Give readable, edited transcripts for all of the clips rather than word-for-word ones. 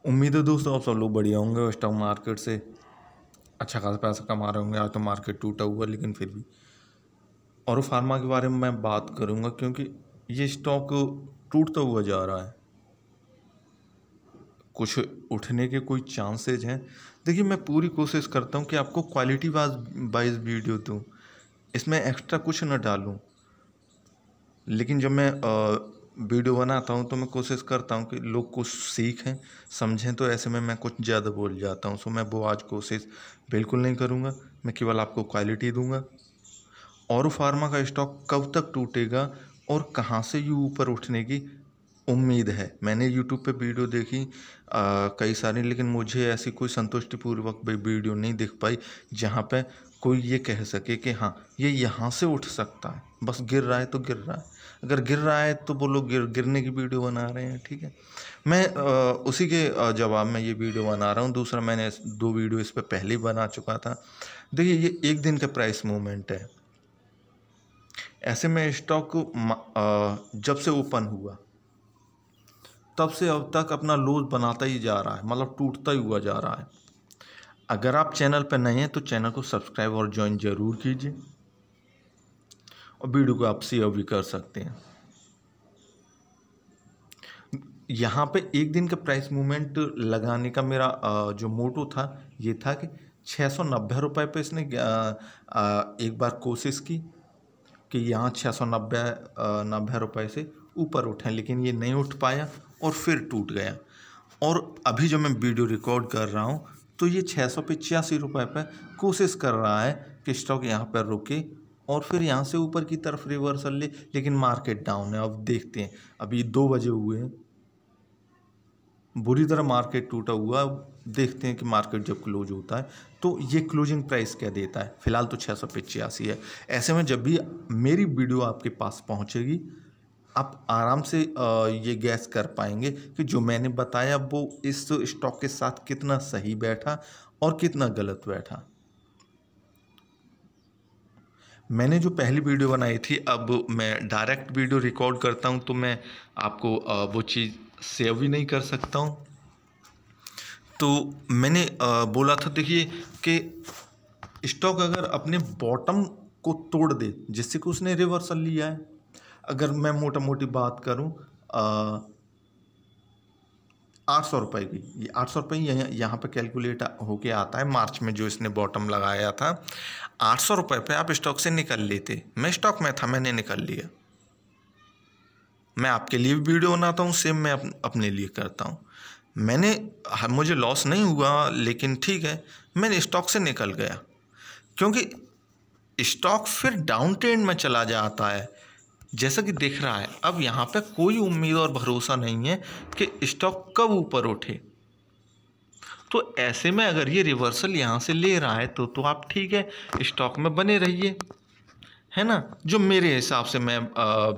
उम्मीद है दोस्तों आप सब लोग बढ़िया होंगे और स्टॉक मार्केट से अच्छा खासा पैसा कमा रहे होंगे। आज तो मार्केट टूटा हुआ लेकिन फिर भी और फार्मा के बारे में मैं बात करूंगा क्योंकि ये स्टॉक टूटता हुआ जा रहा है। कुछ उठने के कोई चांसेज हैं। देखिए, मैं पूरी कोशिश करता हूँ कि आपको क्वालिटी वाइज वीडियो दूँ, इसमें एक्स्ट्रा कुछ न डालूँ। लेकिन जब मैं वीडियो बनाता हूँ तो मैं कोशिश करता हूँ कि लोग कुछ सीखें समझें, तो ऐसे में मैं कुछ ज़्यादा बोल जाता हूँ। सो मैं वो आज कोशिश बिल्कुल नहीं करूँगा। मैं केवल आपको क्वालिटी दूंगा। और फार्मा का स्टॉक कब तक टूटेगा और कहाँ से ये ऊपर उठने की उम्मीद है। मैंने यूट्यूब पे वीडियो देखी कई सारी, लेकिन मुझे ऐसी कोई संतुष्टिपूर्वक वीडियो नहीं दिख पाई जहाँ पे कोई ये कह सके कि हाँ ये यहाँ से उठ सकता है। बस गिर रहा है तो गिर रहा है, अगर गिर रहा है तो वो लोग गिरने की वीडियो बना रहे हैं। ठीक है, मैं उसी के जवाब में ये वीडियो बना रहा हूँ। दूसरा, मैंने 2 वीडियो इस पर पहले ही बना चुका था। देखिए, ये एक दिन का प्राइस मूवमेंट है। ऐसे में स्टॉक जब से ओपन हुआ तब से अब तक अपना लॉस बनाता ही जा रहा है, मतलब टूटता ही हुआ जा रहा है। अगर आप चैनल पर नए हैं तो चैनल को सब्सक्राइब और ज्वाइन जरूर कीजिए और वीडियो को आप शेयर भी कर सकते हैं। यहाँ पे एक दिन का प्राइस मूवमेंट लगाने का मेरा जो मोटो था ये था कि 690 रुपये पे इसने एक बार कोशिश की कि यहाँ 690 रुपये से ऊपर उठें, लेकिन ये नहीं उठ पाया और फिर टूट गया। और अभी जो मैं वीडियो रिकॉर्ड कर रहा हूँ तो ये 685 रुपये पर कोशिश कर रहा है कि स्टॉक यहाँ पर रुके और फिर यहाँ से ऊपर की तरफ रिवर्सल ले, लेकिन मार्केट डाउन है। अब देखते हैं, अभी 2 बजे हुए हैं, बुरी तरह मार्केट टूटा हुआ। अब देखते हैं कि मार्केट जब क्लोज होता है तो ये क्लोजिंग प्राइस क्या देता है। फिलहाल तो 685 है। ऐसे में जब भी मेरी वीडियो आपके पास पहुंचेगी आप आराम से ये गैस कर पाएंगे कि जो मैंने बताया वो इस स्टॉक के साथ कितना सही बैठा और कितना गलत बैठा। मैंने जो पहली वीडियो बनाई थी, अब मैं डायरेक्ट वीडियो रिकॉर्ड करता हूं तो मैं आपको वो चीज़ सेव भी नहीं कर सकता हूं। तो मैंने बोला था, देखिए कि स्टॉक अगर अपने बॉटम को तोड़ दे, जिससे कि उसने रिवर्सल लिया है। अगर मैं मोटा मोटी बात करूं 800 रुपये की, ये 800 रुपये यहाँ पे कैलकुलेट होके आता है। मार्च में जो इसने बॉटम लगाया था 800 रुपये पे आप स्टॉक से निकल लेते। मैं स्टॉक में था, मैंने निकल लिया। मैं आपके लिए भी वीडियो बनाता हूँ, सेम मैं अपने लिए करता हूँ। मुझे लॉस नहीं हुआ, लेकिन ठीक है, मैंने स्टॉक से निकल गया क्योंकि स्टॉक फिर डाउन ट्रेंड में चला जाता है जैसा कि दिख रहा है। अब यहाँ पे कोई उम्मीद और भरोसा नहीं है कि स्टॉक कब ऊपर उठे। तो ऐसे में अगर ये रिवर्सल यहाँ से ले रहा है तो आप ठीक है, स्टॉक में बने रहिए, है ना। जो मेरे हिसाब से मैं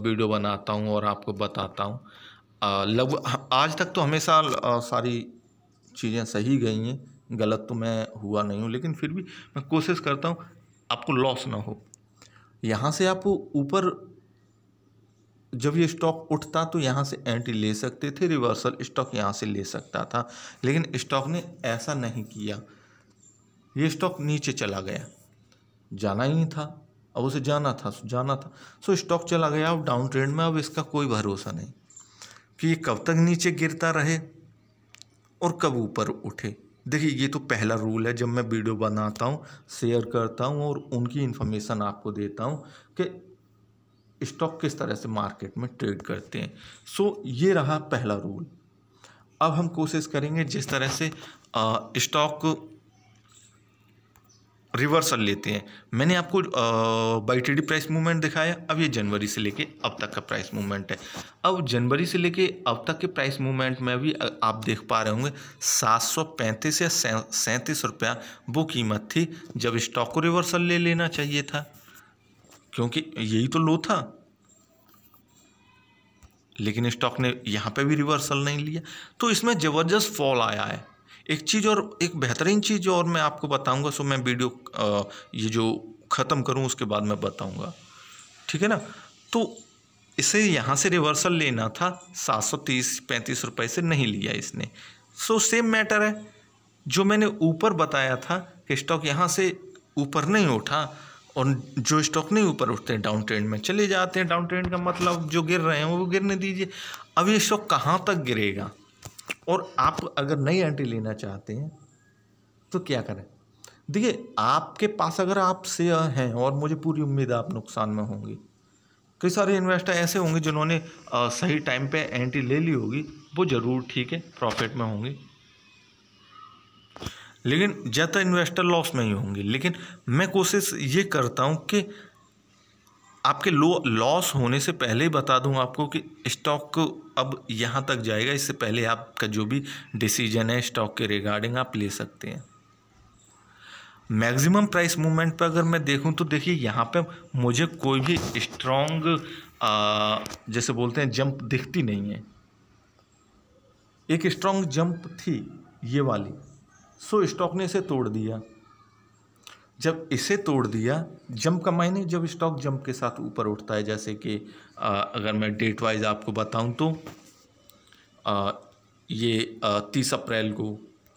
वीडियो बनाता हूँ और आपको बताता हूँ, लगभग आज तक तो हमेशा सारी चीज़ें सही गई हैं, गलत तो मैं हुआ नहीं हूँ। लेकिन फिर भी मैं कोशिश करता हूँ आपको लॉस ना हो। यहाँ से आप ऊपर जब ये स्टॉक उठता तो यहाँ से एंट्री ले सकते थे, रिवर्सल स्टॉक यहाँ से ले सकता था, लेकिन स्टॉक ने ऐसा नहीं किया। ये स्टॉक नीचे चला गया, जाना ही था, अब उसे जाना था। सो स्टॉक चला गया अब डाउन ट्रेंड में। अब इसका कोई भरोसा नहीं कि ये कब तक नीचे गिरता रहे और कब ऊपर उठे। देखिए, ये तो पहला रूल है। जब मैं वीडियो बनाता हूँ, शेयर करता हूँ और उनकी इन्फॉर्मेशन आपको देता हूँ कि स्टॉक किस तरह से मार्केट में ट्रेड करते हैं। सो ये रहा पहला रूल। अब हम कोशिश करेंगे जिस तरह से स्टॉक रिवर्सल लेते हैं। मैंने आपको YTD प्राइस मूवमेंट दिखाया। अब ये जनवरी से लेके अब तक का प्राइस मूवमेंट है। अब जनवरी से लेके अब तक के प्राइस मूवमेंट में भी आप देख पा रहे होंगे 735 या 37 रुपया वो कीमत थी जब स्टॉक को रिवर्सल ले लेना चाहिए था, क्योंकि यही तो लो था। लेकिन स्टॉक ने यहाँ पे भी रिवर्सल नहीं लिया, तो इसमें ज़बरदस्त फॉल आया है। एक चीज़ और, एक बेहतरीन चीज़ और मैं आपको बताऊंगा। सो मैं वीडियो ये जो ख़त्म करूँ उसके बाद मैं बताऊंगा, ठीक है ना। तो इसे यहाँ से रिवर्सल लेना था 730-35 रुपये से, नहीं लिया इसने। सो सेम मैटर है, जो मैंने ऊपर बताया था कि स्टॉक यहाँ से ऊपर नहीं उठा, और जो स्टॉक नहीं ऊपर उठते हैं डाउन ट्रेंड में चले जाते हैं। डाउन ट्रेंड का मतलब जो गिर रहे हैं वो गिरने दीजिए। अब ये स्टॉक कहाँ तक गिरेगा, और आप अगर नई एंट्री लेना चाहते हैं तो क्या करें। देखिए, आपके पास अगर आप शेयर हैं, और मुझे पूरी उम्मीद है आप नुकसान में होंगे, कई सारे इन्वेस्टर ऐसे होंगे जिन्होंने सही टाइम पे एंट्री ले ली होगी, वो ज़रूर ठीक है प्रॉफिट में होंगे, लेकिन ज़्यादातर इन्वेस्टर लॉस में ही होंगे। लेकिन मैं कोशिश ये करता हूँ कि आपके लॉस होने से पहले ही बता दूँ आपको कि स्टॉक अब यहाँ तक जाएगा, इससे पहले आपका जो भी डिसीजन है स्टॉक के रिगार्डिंग आप ले सकते हैं। मैक्सिमम प्राइस मूवमेंट पर अगर मैं देखूं तो देखिए, यहाँ पे मुझे कोई भी स्ट्रॉन्ग जैसे बोलते हैं जंप दिखती नहीं है। एक स्ट्रॉन्ग जंप थी ये वाली, सो स्टॉक ने इसे तोड़ दिया। जब इसे तोड़ दिया, जंप का मायने जब स्टॉक जंप के साथ ऊपर उठता है, जैसे कि अगर मैं डेट वाइज आपको बताऊं तो ये 30 अप्रैल को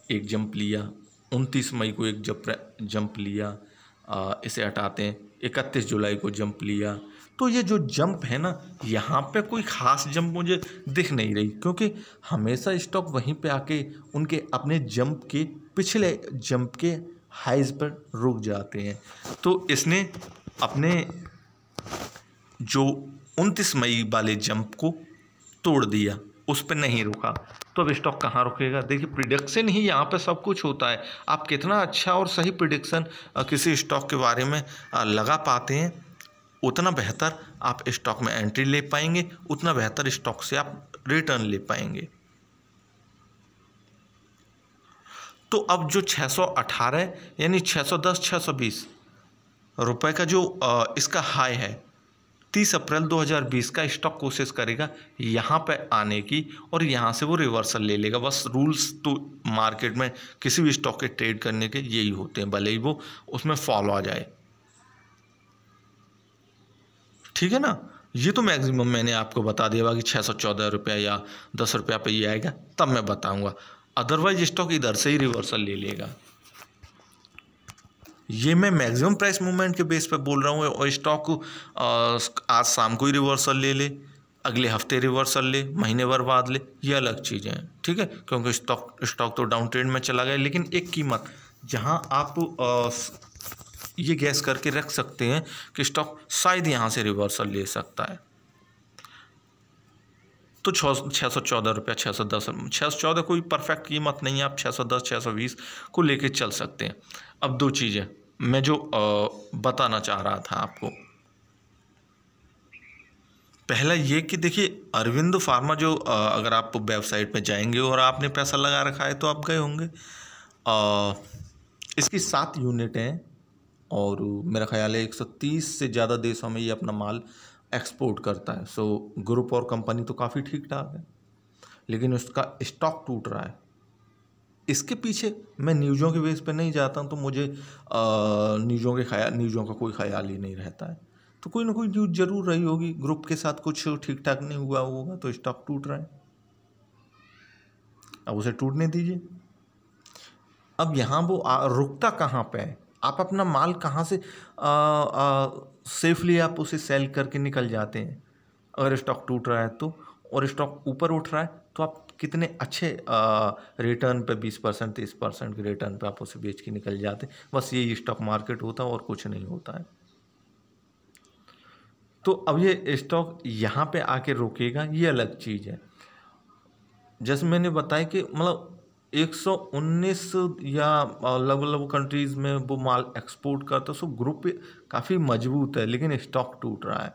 एक जंप लिया, 29 मई को एक जंप लिया, इसे हटाते हैं 31 जुलाई को जंप लिया। तो ये जो जंप है ना, यहाँ पे कोई ख़ास जंप मुझे दिख नहीं रही, क्योंकि हमेशा स्टॉक वहीं पे आके उनके अपने जंप के पिछले जंप के हाइज पर रुक जाते हैं। तो इसने अपने जो 29 मई वाले जंप को तोड़ दिया, उस पर नहीं रुका, तो अब स्टॉक कहाँ रुकेगा। देखिए, प्रिडिक्शन ही यहाँ पे सब कुछ होता है। आप कितना अच्छा और सही प्रिडिक्शन किसी स्टॉक के बारे में लगा पाते हैं, उतना बेहतर आप स्टॉक में एंट्री ले पाएंगे, उतना बेहतर स्टॉक से आप रिटर्न ले पाएंगे। तो अब जो 618 यानी 610 620 रुपए का जो इसका हाई है, 30 अप्रैल 2020 का स्टॉक कोशिश करेगा यहाँ पे आने की, और यहाँ से वो रिवर्सल ले लेगा। बस रूल्स तो मार्केट में किसी भी स्टॉक के ट्रेड करने के यही होते हैं, भले ही वो उसमें फॉलो आ जाए, ठीक है ना। ये तो मैक्सिमम मैंने आपको बता दिया कि 614 रुपया या 10 रुपया पे ये आएगा, तब मैं बताऊंगा। अदरवाइज स्टॉक इधर से ही रिवर्सल ले लेगा। ये मैं मैक्सिमम प्राइस मूवमेंट के बेस पे बोल रहा हूँ, और स्टॉक आज शाम को ही रिवर्सल ले ले, अगले हफ्ते रिवर्सल ले, महीने भर बाद ले, ये अलग चीज़ें हैं, ठीक है। क्योंकि स्टॉक तो डाउन ट्रेंड में चला गया, लेकिन एक कीमत जहाँ आप ये गैस करके रख सकते हैं कि स्टॉक शायद यहाँ से रिवर्सल ले सकता है, तो 614 रुपया, 614 कोई परफेक्ट कीमत नहीं है, आप 610 620 को लेके चल सकते हैं। अब दो चीज़ें मैं जो बताना चाह रहा था आपको, पहला ये कि देखिए, अरविंद फार्मा जो अगर आप वेबसाइट पे जाएंगे और आपने पैसा लगा रखा है तो आप गए होंगे, इसकी 7 यूनिट हैं, और मेरा ख्याल है 130 से ज़्यादा देशों में ये अपना माल एक्सपोर्ट करता है। सो ग्रुप और कंपनी तो काफ़ी ठीक ठाक है, लेकिन उसका स्टॉक टूट रहा है। इसके पीछे मैं न्यूज़ों के बेस पे नहीं जाता हूँ, तो मुझे न्यूज़ों का कोई ख्याल ही नहीं रहता है। तो कोई ना कोई न्यूज़ जरूर रही होगी, ग्रुप के साथ कुछ ठीक ठाक नहीं हुआ होगा तो स्टॉक टूट रहा है। अब उसे टूटने दीजिए। अब यहाँ वो रुकता कहाँ पे है, आप अपना माल कहाँ से सेफली आप उसे सेल करके निकल जाते हैं। अगर स्टॉक टूट रहा है तो, और स्टॉक ऊपर उठ रहा है तो आप कितने अच्छे रिटर्न पे 20% 30% के रिटर्न पे आप उसे बेच के निकल जाते हैं। बस यही स्टॉक मार्केट होता है और कुछ नहीं होता है। तो अब ये स्टॉक यहाँ पे आके रोकेगा, ये अलग चीज़ है। जैसे मैंने बताया कि मतलब 119 या लगभग कंट्रीज़ में वो माल एक्सपोर्ट करता है। सो ग्रुप काफ़ी मजबूत है, लेकिन स्टॉक टूट रहा है।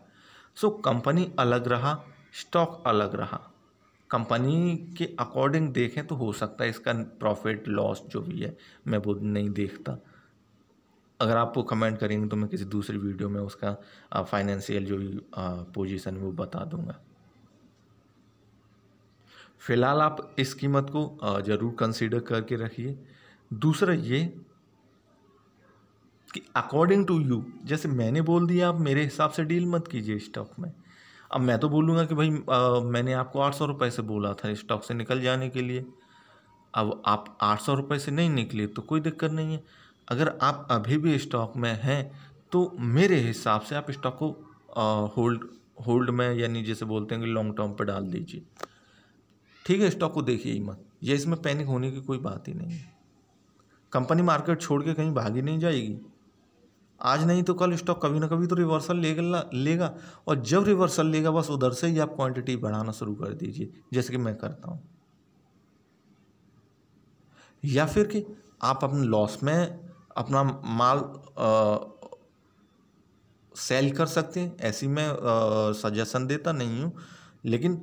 सो कंपनी अलग रहा, स्टॉक अलग रहा। कंपनी के अकॉर्डिंग देखें तो हो सकता है इसका प्रॉफिट लॉस जो भी है मैं वो नहीं देखता। अगर आपको कमेंट करेंगे तो मैं किसी दूसरी वीडियो में उसका फाइनेंशियल जो भी पोजीशन है वो बता दूंगा। फ़िलहाल आप इस कीमत को ज़रूर कंसीडर करके रखिए। दूसरा ये कि अकॉर्डिंग टू यू, जैसे मैंने बोल दिया, आप मेरे हिसाब से डील मत कीजिए स्टॉक में। अब मैं तो बोलूँगा कि भाई मैंने आपको 800 रुपये से बोला था स्टॉक से निकल जाने के लिए, अब आप 800 रुपये से नहीं निकले तो कोई दिक्कत नहीं है। अगर आप अभी भी स्टॉक में हैं तो मेरे हिसाब से आप स्टॉक को होल्ड में, यानी जैसे बोलते हैं कि लॉन्ग टर्म पे डाल दीजिए। ठीक है, स्टॉक को देखिए ही मत, ये इसमें पैनिक होने की कोई बात ही नहीं है। कंपनी मार्केट छोड़ के कहीं भागी नहीं जाएगी। आज नहीं तो कल स्टॉक कभी ना कभी तो रिवर्सल लेगा, और जब रिवर्सल लेगा बस उधर से ही आप क्वांटिटी बढ़ाना शुरू कर दीजिए, जैसे कि मैं करता हूँ। या फिर कि आप अपने लॉस में अपना माल सेल कर सकते हैं, ऐसी मैं सजेशन देता नहीं हूँ, लेकिन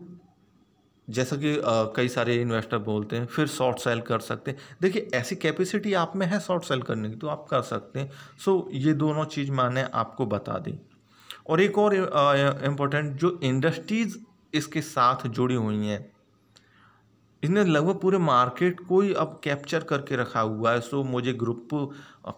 जैसा कि कई सारे इन्वेस्टर बोलते हैं फिर शॉर्ट सेल कर सकते हैं। देखिए, ऐसी कैपेसिटी आप में है शॉर्ट सेल करने की तो आप कर सकते हैं। सो ये दोनों चीज़ मैंने आपको बता दी। और एक और इम्पोर्टेंट, जो इंडस्ट्रीज इसके साथ जुड़ी हुई हैं, इसने लगभग पूरे मार्केट को ही अब कैप्चर करके रखा हुआ है। सो मुझे ग्रुप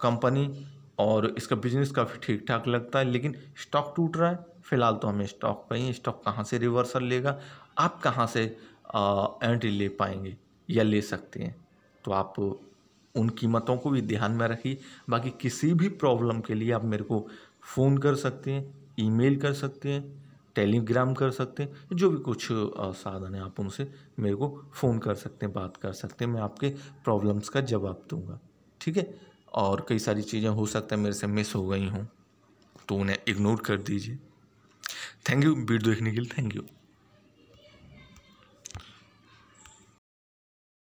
कंपनी और इसका बिजनेस काफ़ी ठीक ठाक लगता है, लेकिन स्टॉक टूट रहा है। फिलहाल तो हमें स्टॉक पे ही, स्टॉक कहाँ से रिवर्सल लेगा, आप कहाँ से एंट्री ले पाएंगे या ले सकते हैं, तो आप उन कीमतों को भी ध्यान में रखिए। बाकी किसी भी प्रॉब्लम के लिए आप मेरे को फ़ोन कर सकते हैं, ईमेल कर सकते हैं, टेलीग्राम कर सकते हैं, जो भी कुछ साधन है आप उनसे मेरे को फ़ोन कर सकते हैं, बात कर सकते हैं, मैं आपके प्रॉब्लम्स का जवाब दूंगा। ठीक है, और कई सारी चीज़ें हो सकता है मेरे से मिस हो गई हों तो उन्हें इग्नोर कर दीजिए। थैंक यू वीडियो देखने के लिए, थैंक यू।